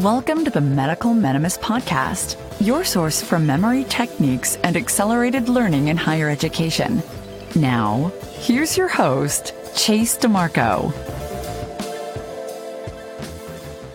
Welcome to the Medical Mnemonics Podcast, your source for memory techniques and accelerated learning in higher education. Now, here's your host, Chase DeMarco.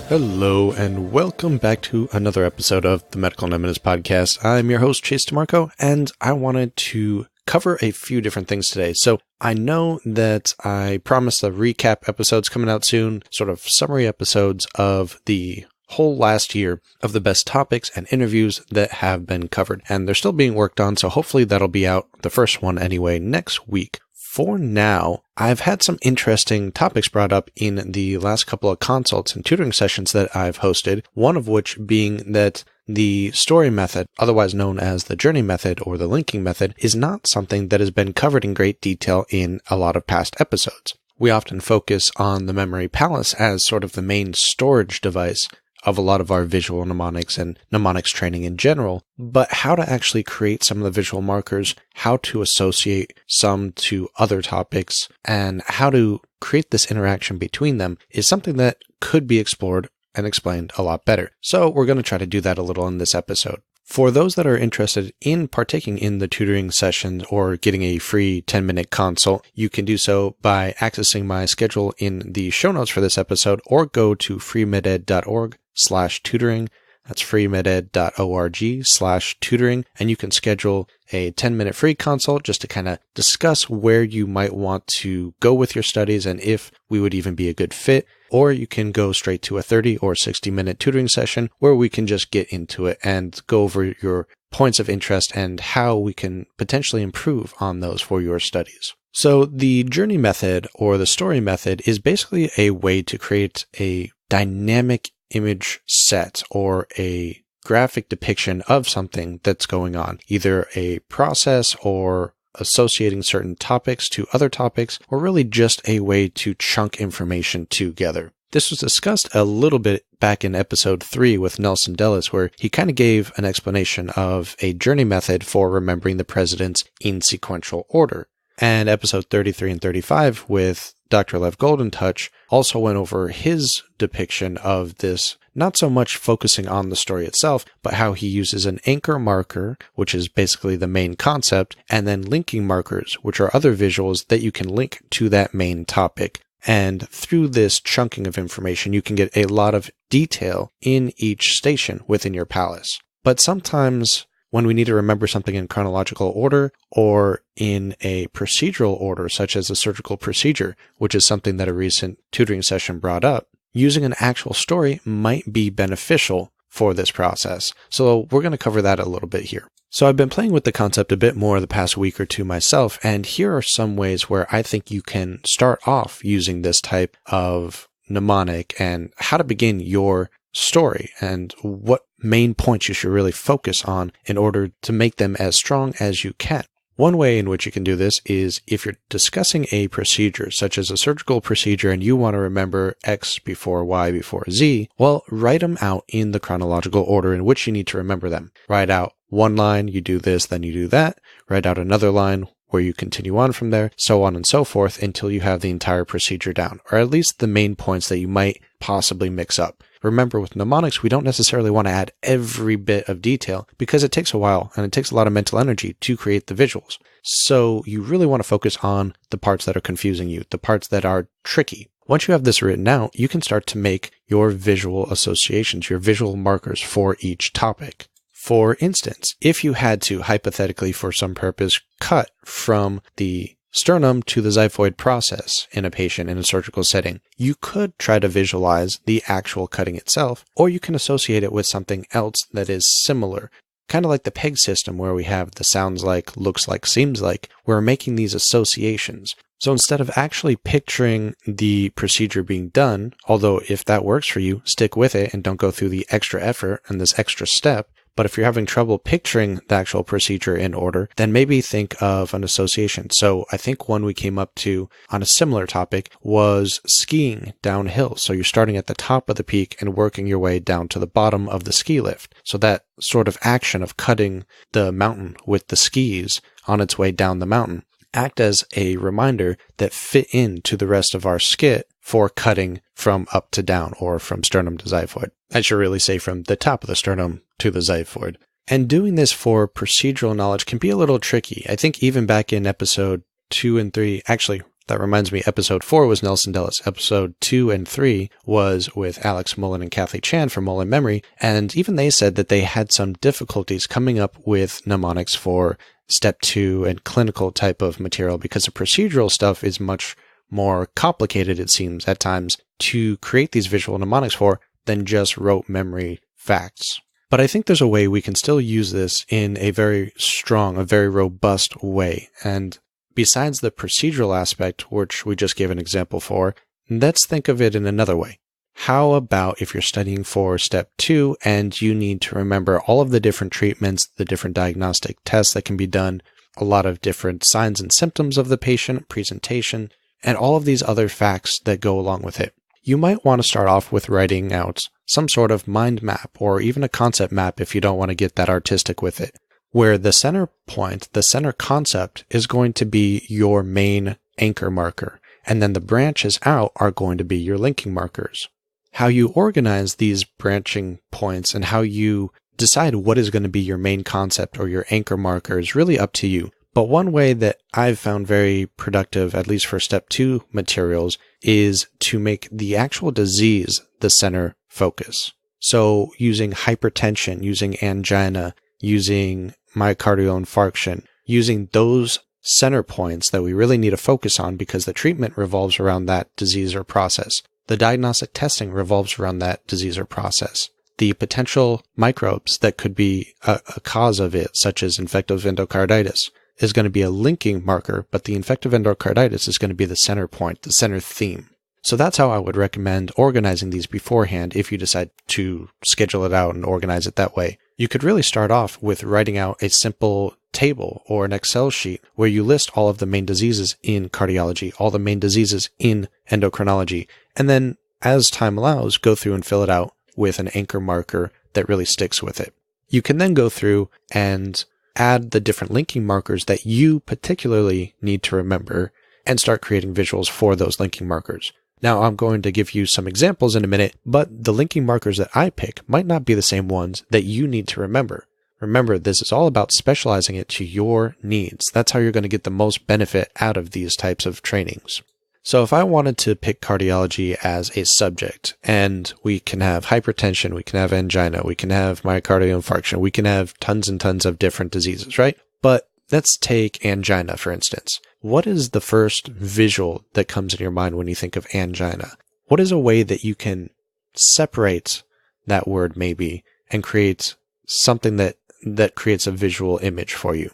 Hello, and welcome back to another episode of the Medical Mnemonics Podcast. I'm your host, Chase DeMarco, and I wanted to cover a few different things today. So I know that I promised the recap episodes coming out soon, sort of summary episodes of the whole last year of the best topics and interviews that have been covered. And they're still being worked on, so hopefully that'll be out, the first one anyway, next week. For now, I've had some interesting topics brought up in the last couple of consults and tutoring sessions that I've hosted, one of which being that the story method, otherwise known as the journey method or the linking method, is not something that has been covered in great detail in a lot of past episodes. We often focus on the memory palace as sort of the main storage device of a lot of our visual mnemonics and mnemonics training in general, but how to actually create some of the visual markers, how to associate some to other topics, and how to create this interaction between them is something that could be explored and explained a lot better. So we're going to try to do that a little in this episode. For those that are interested in partaking in the tutoring sessions or getting a free 10-minute consult, you can do so by accessing my schedule in the show notes for this episode or go to freemeded.org/tutoring. That's freemeded.org/tutoring, and you can schedule a 10-minute free consult just to kind of discuss where you might want to go with your studies and if we would even be a good fit. Or you can go straight to a 30 or 60-minute tutoring session where we can just get into it and go over your points of interest and how we can potentially improve on those for your studies. So the journey method or the story method is basically a way to create a dynamic image set or a graphic depiction of something that's going on, either a process or associating certain topics to other topics, or really just a way to chunk information together. This was discussed a little bit back in episode 3 with Nelson Dellis, where he kind of gave an explanation of a journey method for remembering the presidents in sequential order. And episode 33 and 35 with Dr. Lev Goldentouch also went over his depiction of this, not so much focusing on the story itself, but how he uses an anchor marker, which is basically the main concept, and then linking markers, which are other visuals that you can link to that main topic. And through this chunking of information, you can get a lot of detail in each station within your palace. But sometimes when we need to remember something in chronological order or in a procedural order, such as a surgical procedure, which is something that a recent tutoring session brought up, using an actual story might be beneficial for this process. So we're going to cover that a little bit here. So I've been playing with the concept a bit more the past week or two myself, and here are some ways where I think you can start off using this type of mnemonic and how to begin your story and what main points you should really focus on in order to make them as strong as you can. One way in which you can do this is if you're discussing a procedure, such as a surgical procedure, and you want to remember X before Y before Z, well, write them out in the chronological order in which you need to remember them. Write out one line, you do this, then you do that. Write out another line where you continue on from there, so on and so forth, until you have the entire procedure down, or at least the main points that you might possibly mix up. Remember, with mnemonics, we don't necessarily want to add every bit of detail because it takes a while and it takes a lot of mental energy to create the visuals. So you really want to focus on the parts that are confusing you, the parts that are tricky. Once you have this written out, you can start to make your visual associations, your visual markers for each topic. For instance, if you had to, hypothetically for some purpose, cut from the sternum to the xiphoid process in a patient in a surgical setting, you could try to visualize the actual cutting itself, or you can associate it with something else that is similar. Kind of like the PEG system where we have the sounds like, looks like, seems like, we're making these associations. So instead of actually picturing the procedure being done, although if that works for you, stick with it and don't go through the extra effort and this extra step, but if you're having trouble picturing the actual procedure in order, then maybe think of an association. So I think one we came up to on a similar topic was skiing downhill. So you're starting at the top of the peak and working your way down to the bottom of the ski lift. So that sort of action of cutting the mountain with the skis on its way down the mountain act as a reminder that fit into the rest of our skit for cutting from up to down or from sternum to xiphoid. I should really say from the top of the sternum to the xiphoid. And doing this for procedural knowledge can be a little tricky. I think even back in episode 2 and 3, actually, that reminds me, episode 4 was Nelson Dellis. Episode 2 and 3 was with Alex Mullen and Kathy Chan from Mullen Memory. And even they said that they had some difficulties coming up with mnemonics for step 2 and clinical type of material because the procedural stuff is much more complicated, it seems, at times to create these visual mnemonics for than just rote memory facts. But I think there's a way we can still use this in a very strong, a very robust way. And besides the procedural aspect, which we just gave an example for, let's think of it in another way. How about if you're studying for step 2 and you need to remember all of the different treatments, the different diagnostic tests that can be done, a lot of different signs and symptoms of the patient, presentation, and all of these other facts that go along with it. You might want to start off with writing out some sort of mind map or even a concept map if you don't want to get that artistic with it, where the center point, the center concept is going to be your main anchor marker, and then the branches out are going to be your linking markers. How you organize these branching points and how you decide what is going to be your main concept or your anchor marker is really up to you. But one way that I've found very productive, at least for step 2 materials, is to make the actual disease the center focus. So using hypertension, using angina, using myocardial infarction, using those center points that we really need to focus on because the treatment revolves around that disease or process. The diagnostic testing revolves around that disease or process. The potential microbes that could be a cause of it, such as infective endocarditis, is going to be a linking marker, but the infective endocarditis is going to be the center point, the center theme. So that's how I would recommend organizing these beforehand if you decide to schedule it out and organize it that way. You could really start off with writing out a simple table or an Excel sheet where you list all of the main diseases in cardiology, all the main diseases in endocrinology, and then as time allows, go through and fill it out with an anchor marker that really sticks with it. You can then go through and add the different linking markers that you particularly need to remember and start creating visuals for those linking markers. Now, I'm going to give you some examples in a minute, but the linking markers that I pick might not be the same ones that you need to remember. Remember, this is all about specializing it to your needs. That's how you're going to get the most benefit out of these types of trainings. So if I wanted to pick cardiology as a subject, and we can have hypertension, we can have angina, we can have myocardial infarction, we can have tons and tons of different diseases, right? But let's take angina, for instance. What is the first visual that comes in your mind when you think of angina? What is a way that you can separate that word maybe and create something that creates a visual image for you?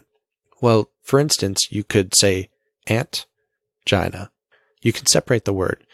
Well, for instance, you could say ant-gina. You can separate the word.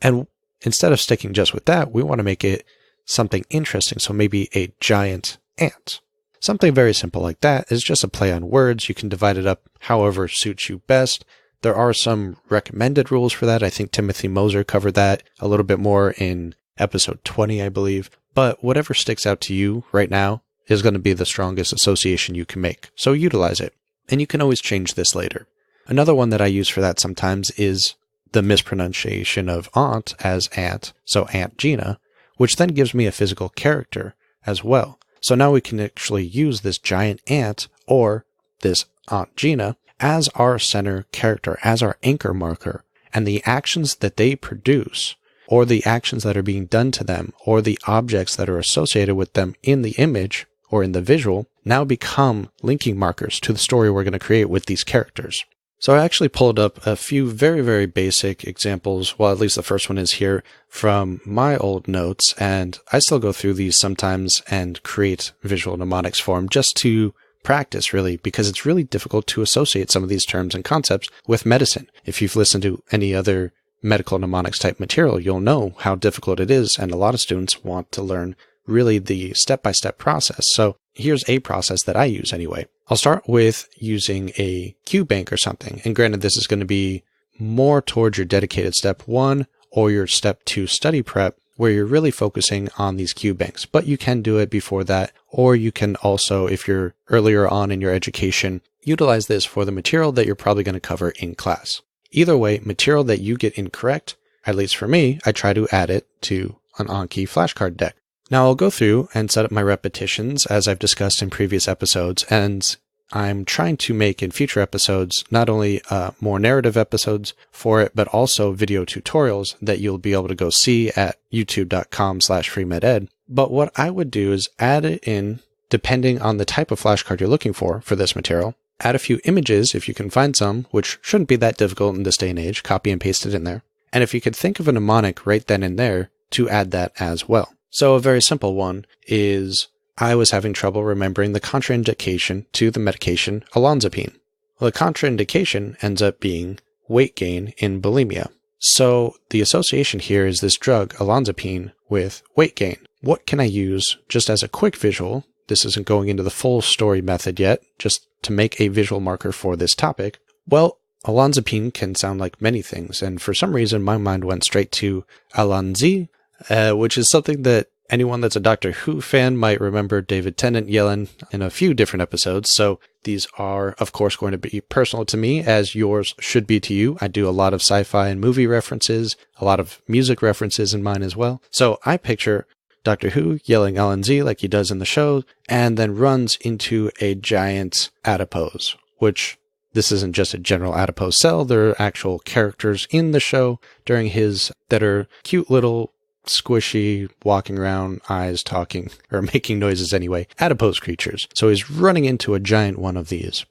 And instead of sticking just with that, we want to make it something interesting. So maybe a giant ant. Something very simple like that is just a play on words. You can divide it up however suits you best. There are some recommended rules for that. I think Timothy Moser covered that a little bit more in episode 20, I believe. But whatever sticks out to you right now is going to be the strongest association you can make. So utilize it. And you can always change this later. Another one that I use for that sometimes is the mispronunciation of aunt as ant, so Aunt Gina, which then gives me a physical character as well. So now we can actually use this giant ant or this Aunt Gina as our center character, as our anchor marker, and the actions that they produce, or the actions that are being done to them, or the objects that are associated with them in the image or in the visual, now become linking markers to the story we're going to create with these characters. So I actually pulled up a few very, very basic examples, well, at least the first one is here, from my old notes, and I still go through these sometimes and create visual mnemonics for them just to practice, really, because it's really difficult to associate some of these terms and concepts with medicine. If you've listened to any other medical mnemonics type material, you'll know how difficult it is, and a lot of students want to learn really the step-by-step process. So here's a process that I use anyway. I'll start with using a cue bank or something. And granted, this is going to be more towards your dedicated step 1 or your step 2 study prep, where you're really focusing on these cue banks. But you can do it before that, or you can also, if you're earlier on in your education, utilize this for the material that you're probably going to cover in class. Either way, material that you get incorrect, at least for me, I try to add it to an Anki flashcard deck. Now I'll go through and set up my repetitions as I've discussed in previous episodes, and I'm trying to make in future episodes not only more narrative episodes for it, but also video tutorials that you'll be able to go see at youtube.com/freemeded. But what I would do is add it in, depending on the type of flashcard you're looking for this material. Add a few images if you can find some, which shouldn't be that difficult in this day and age. Copy and paste it in there. And if you could think of a mnemonic right then and there to add that as well. So a very simple one is I was having trouble remembering the contraindication to the medication olanzapine. Well, the contraindication ends up being weight gain in bulimia. So the association here is this drug, olanzapine, with weight gain. What can I use just as a quick visual? This isn't going into the full story method yet, just to make a visual marker for this topic. Well, olanzapine can sound like many things, and for some reason my mind went straight to Alanzi, which is something that anyone that's a Doctor Who fan might remember David Tennant yelling in a few different episodes. So these are, of course, going to be personal to me, as yours should be to you. I do a lot of sci-fi and movie references, a lot of music references in mine as well. So I picture Doctor Who yelling LNZ like he does in the show, and then runs into a giant adipose, which this isn't just a general adipose cell. There are actual characters in the show during his that are cute little squishy, walking around, eyes talking, or making noises anyway, adipose creatures. So he's running into a giant one of these.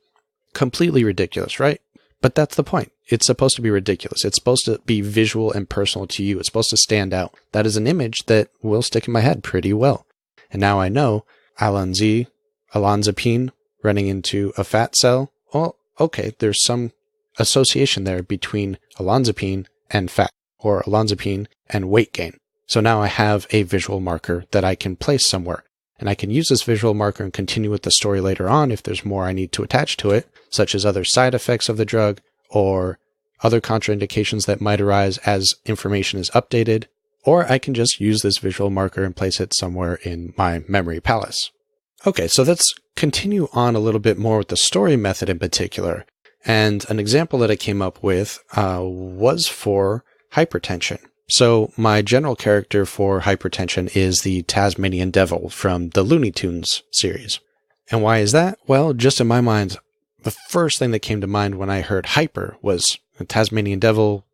Completely ridiculous, right? But that's the point. It's supposed to be ridiculous. It's supposed to be visual and personal to you. It's supposed to stand out. That is an image that will stick in my head pretty well. And now I know olanzapine running into a fat cell. Well, okay, there's some association there between olanzapine and fat, or olanzapine and weight gain. So now I have a visual marker that I can place somewhere. And I can use this visual marker and continue with the story later on if there's more I need to attach to it, such as other side effects of the drug or other contraindications that might arise as information is updated. Or I can just use this visual marker and place it somewhere in my memory palace. Okay, so let's continue on a little bit more with the story method in particular. And an example that I came up with was for hypertension. So my general character for hypertension is the Tasmanian Devil from the Looney Tunes series. And why is that? Well, just in my mind, the first thing that came to mind when I heard hyper was a Tasmanian Devil,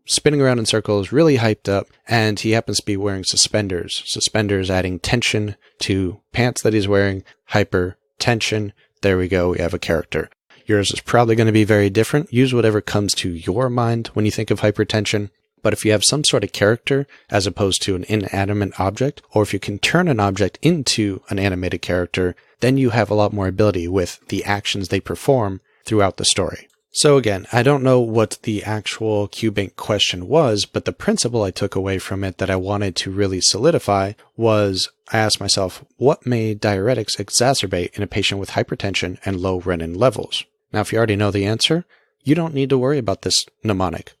spinning around in circles, really hyped up, and he happens to be wearing suspenders. Suspenders adding tension to pants that he's wearing, hypertension. There we go, we have a character. Yours is probably going to be very different. Use whatever comes to your mind when you think of hypertension. But if you have some sort of character as opposed to an inanimate object, or if you can turn an object into an animated character, then you have a lot more ability with the actions they perform throughout the story. So again, I don't know what the actual QBank question was, but the principle I took away from it that I wanted to really solidify was I asked myself, what may diuretics exacerbate in a patient with hypertension and low renin levels? Now, if you already know the answer, you don't need to worry about this mnemonic.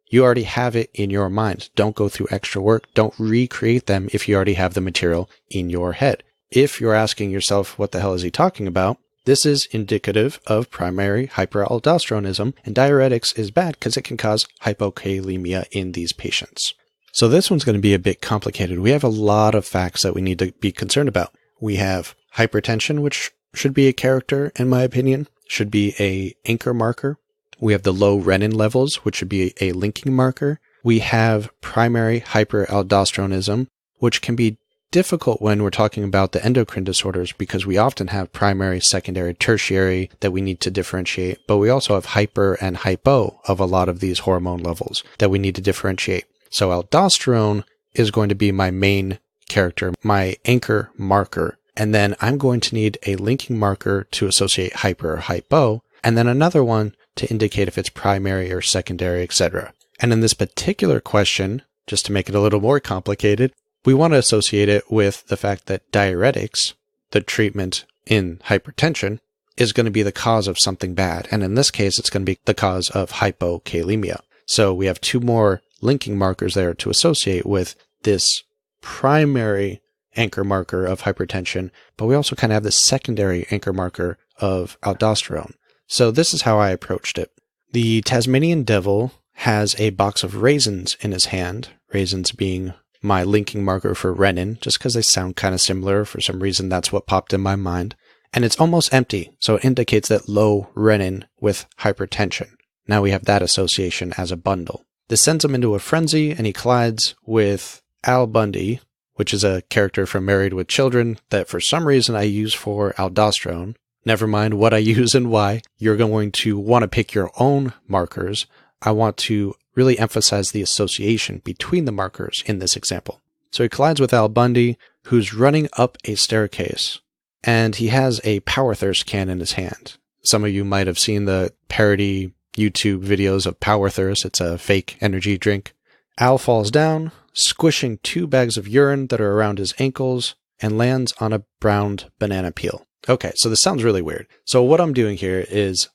You already have it in your mind. Don't go through extra work. Don't recreate them if you already have the material in your head. If you're asking yourself, what the hell is he talking about? This is indicative of primary hyperaldosteronism, and diuretics is bad because it can cause hypokalemia in these patients. So this one's going to be a bit complicated. We have a lot of facts that we need to be concerned about. We have hypertension, which should be a character, in my opinion, should be a anchor marker. We have the low renin levels, which should be a linking marker. We have primary hyperaldosteronism, which can be difficult when we're talking about the endocrine disorders because we often have primary, secondary, tertiary that we need to differentiate. But we also have hyper and hypo of a lot of these hormone levels that we need to differentiate. So aldosterone is going to be my main character, my anchor marker. And then I'm going to need a linking marker to associate hyper or hypo, and then another one to indicate if it's primary or secondary, etc. And in this particular question, just to make it a little more complicated, we want to associate it with the fact that diuretics, the treatment in hypertension, is going to be the cause of something bad. And in this case, it's going to be the cause of hypokalemia. So we have two more linking markers there to associate with this primary anchor marker of hypertension, but we also kind of have this secondary anchor marker of aldosterone. So this is how I approached it. The Tasmanian Devil has a box of raisins in his hand, raisins being my linking marker for renin, just because they sound kind of similar. For some reason, that's what popped in my mind. And it's almost empty, so it indicates that low renin with hypertension. Now we have that association as a bundle. This sends him into a frenzy, and he collides with Al Bundy, which is a character from Married with Children that for some reason I use for aldosterone. Never mind what I use and why. You're going to want to pick your own markers. I want to really emphasize the association between the markers in this example. So he collides with Al Bundy, who's running up a staircase, and he has a Power Thirst can in his hand. Some of you might have seen the parody YouTube videos of Power Thirst. It's a fake energy drink. Al falls down, squishing 2 bags of urine that are around his ankles, and lands on a browned banana peel. Okay, so this sounds really weird. So what I'm doing here is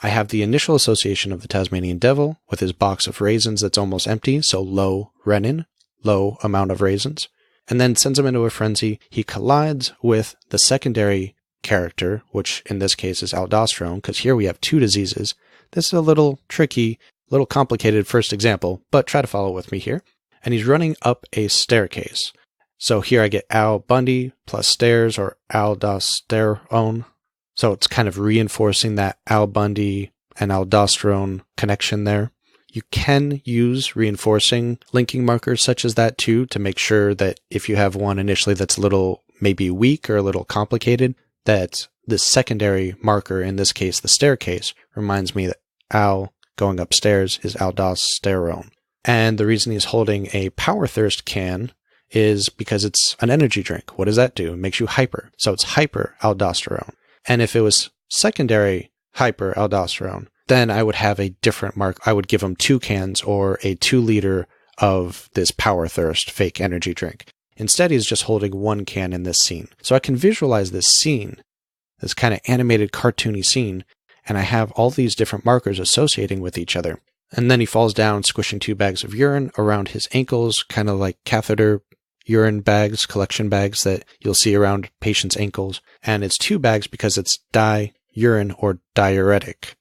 I have the initial association of the Tasmanian devil with his box of raisins that's almost empty, so low renin, low amount of raisins, and then sends him into a frenzy. He collides with the secondary character, which in this case is aldosterone, because here we have 2 diseases. This is a little tricky, little complicated first example, but try to follow with me here. And he's running up a staircase. So here I get Al Bundy plus stairs, or aldosterone. So it's kind of reinforcing that Al Bundy and aldosterone connection there. You can use reinforcing linking markers such as that too, to make sure that if you have one initially that's a little maybe weak or a little complicated, that the secondary marker, in this case the staircase, reminds me that Al going upstairs is aldosterone. And the reason he's holding a Power Thirst can is because it's an energy drink. What does that do? It makes you hyper. So it's hyperaldosterone. And if it was secondary hyperaldosterone, then I would have a different mark. I would give him 2 cans or a 2 liter of this Power Thirst fake energy drink. Instead, he's just holding 1 can in this scene. So I can visualize this scene, this kind of animated cartoony scene, and I have all these different markers associating with each other. And then he falls down, squishing 2 bags of urine around his ankles, kind of like catheter urine bags, collection bags that you'll see around patients' ankles. And it's 2 bags because it's di-urine or diuretic.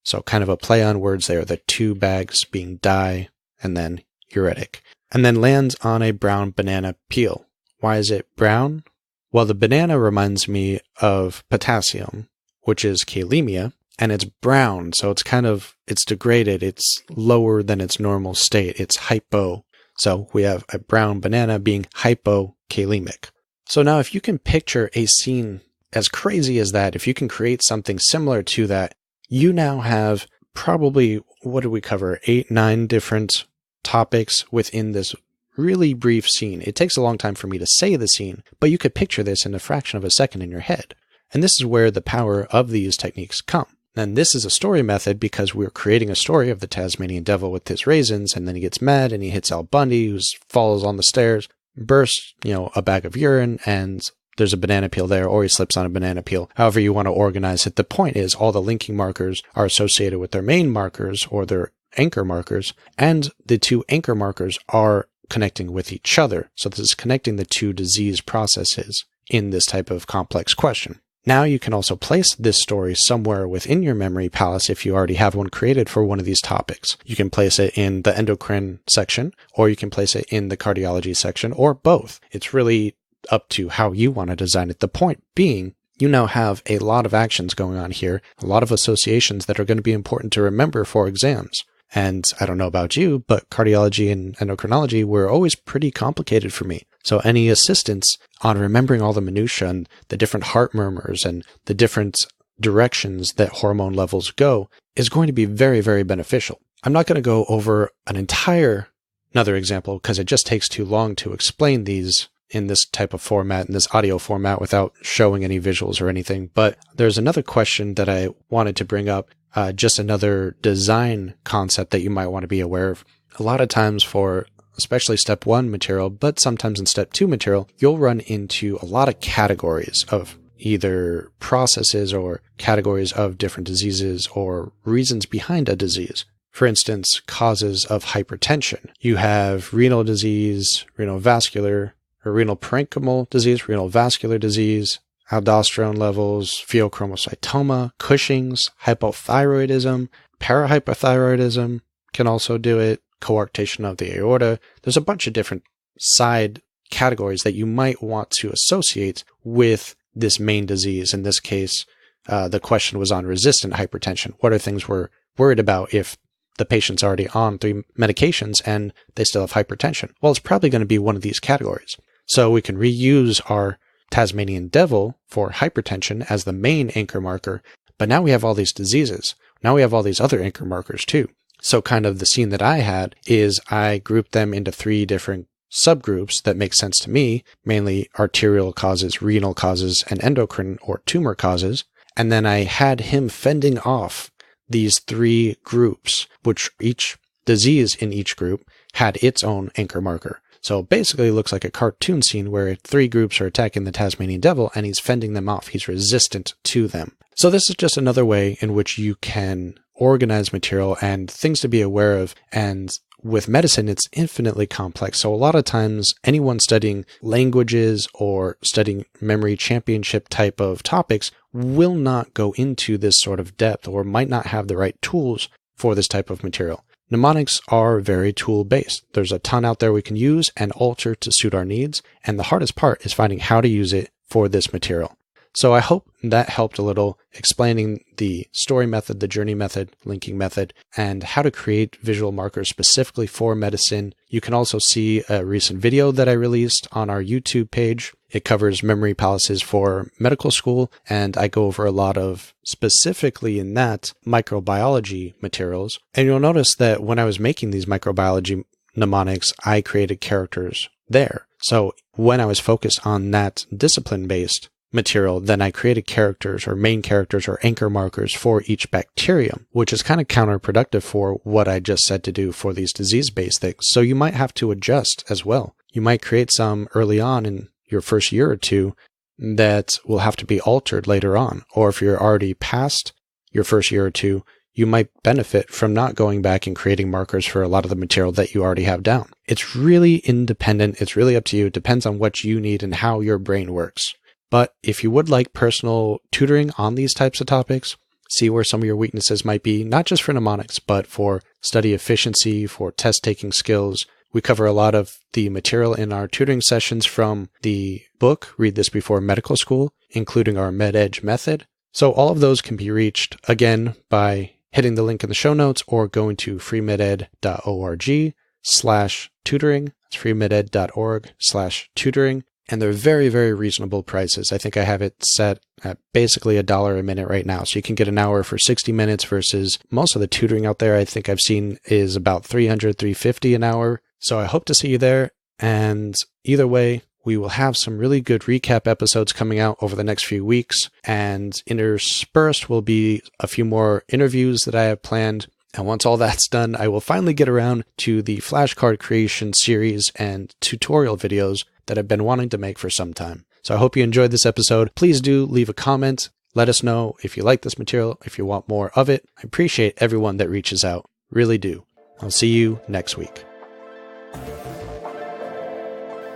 So kind of a play on words there, the 2 bags being di and then uretic. And then lands on a brown banana peel. Why is it brown? Well, the banana reminds me of potassium, which is kalemia, and it's brown, so it's degraded, it's lower than its normal state, it's hypo. So we have a brown banana being hypokalemic. So now if you can picture a scene as crazy as that, if you can create something similar to that, you now have probably, what did we cover, 8, 9 different topics within this really brief scene. It takes a long time for me to say the scene, but you could picture this in a fraction of a second in your head. And this is where the power of these techniques come. And this is a story method because we're creating a story of the Tasmanian devil with his raisins, and then he gets mad and he hits Al Bundy, who falls on the stairs, bursts, a bag of urine, and there's a banana peel there, or he slips on a banana peel. However you want to organize it. The point is all the linking markers are associated with their main markers or their anchor markers, and the 2 anchor markers are connecting with each other. So this is connecting the 2 disease processes in this type of complex question. Now you can also place this story somewhere within your memory palace if you already have one created for one of these topics. You can place it in the endocrine section, or you can place it in the cardiology section, or both. It's really up to how you want to design it. The point being, you now have a lot of actions going on here, a lot of associations that are going to be important to remember for exams. And I don't know about you, but cardiology and endocrinology were always pretty complicated for me. So any assistance on remembering all the minutiae and the different heart murmurs and the different directions that hormone levels go is going to be very, very beneficial. I'm not going to go over another example because it just takes too long to explain these in this type of format, in this audio format, without showing any visuals or anything. But there's another question that I wanted to bring up, just another design concept that you might want to be aware of. A lot of times for especially step 1 material, but sometimes in step 2 material, you'll run into a lot of categories of either processes or categories of different diseases or reasons behind a disease. For instance, causes of hypertension. You have renal disease, renal vascular, or renal parenchymal disease, renal vascular disease, aldosterone levels, pheochromocytoma, Cushing's, hypothyroidism, parahypothyroidism, can also do it, coarctation of the aorta. There's a bunch of different side categories that you might want to associate with this main disease. In this case, the question was on resistant hypertension. What are things we're worried about if the patient's already on 3 medications and they still have hypertension? Well, it's probably going to be one of these categories. So we can reuse our Tasmanian devil for hypertension as the main anchor marker, but now we have all these diseases. Now we have all these other anchor markers too. So kind of the scene that I had is I grouped them into 3 different subgroups that make sense to me, mainly arterial causes, renal causes, and endocrine or tumor causes. And then I had him fending off these 3 groups, which each disease in each group had its own anchor marker. So basically it looks like a cartoon scene where 3 groups are attacking the Tasmanian devil and he's fending them off. He's resistant to them. So this is just another way in which you can organize material and things to be aware of. And with medicine, it's infinitely complex. So a lot of times anyone studying languages or studying memory championship type of topics will not go into this sort of depth or might not have the right tools for this type of material. Mnemonics are very tool-based. There's a ton out there we can use and alter to suit our needs, and the hardest part is finding how to use it for this material. So I hope that helped a little, explaining the story method, the journey method, linking method, and how to create visual markers specifically for medicine. You can also see a recent video that I released on our YouTube page. It covers memory palaces for medical school, and I go over a lot of, specifically in that, microbiology materials. And you'll notice that when I was making these microbiology mnemonics, I created characters there. So when I was focused on that discipline-based material, then I created characters or main characters or anchor markers for each bacterium, which is kind of counterproductive for what I just said to do for these disease-based things. So you might have to adjust as well. You might create some early on in your first year or two that will have to be altered later on. Or if you're already past your first year or two, you might benefit from not going back and creating markers for a lot of the material that you already have down. It's really independent. It's really up to you. It depends on what you need and how your brain works. But if you would like personal tutoring on these types of topics, see where some of your weaknesses might be, not just for mnemonics, but for study efficiency, for test-taking skills. We cover a lot of the material in our tutoring sessions from the book, Read This Before Medical School, including our MedEdge method. So all of those can be reached, again, by hitting the link in the show notes or going to freemeded.org/tutoring. It's freemeded.org/tutoring. And they're very, very reasonable prices. I think I have it set at basically $1 a minute right now. So you can get an hour for 60 minutes versus most of the tutoring out there I think I've seen is about $300, $350 an hour. So I hope to see you there. And either way, we will have some really good recap episodes coming out over the next few weeks. And interspersed will be a few more interviews that I have planned. And once all that's done, I will finally get around to the flashcard creation series and tutorial videos that I've been wanting to make for some time. So I hope you enjoyed this episode. Please do leave a comment. Let us know if you like this material, if you want more of it. I appreciate everyone that reaches out. Really do. I'll see you next week.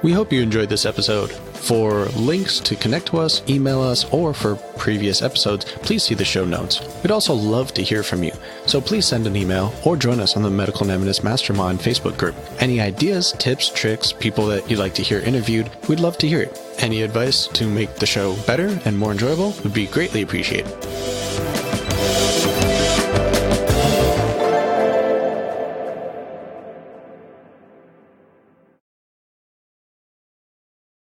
We hope you enjoyed this episode. For links to connect to us, email us, or for previous episodes, please see the show notes. We'd also love to hear from you, so please send an email or join us on the Medical Mnemonist Mastermind Facebook group. Any ideas, tips, tricks, people that you'd like to hear interviewed, we'd love to hear it. Any advice to make the show better and more enjoyable would be greatly appreciated.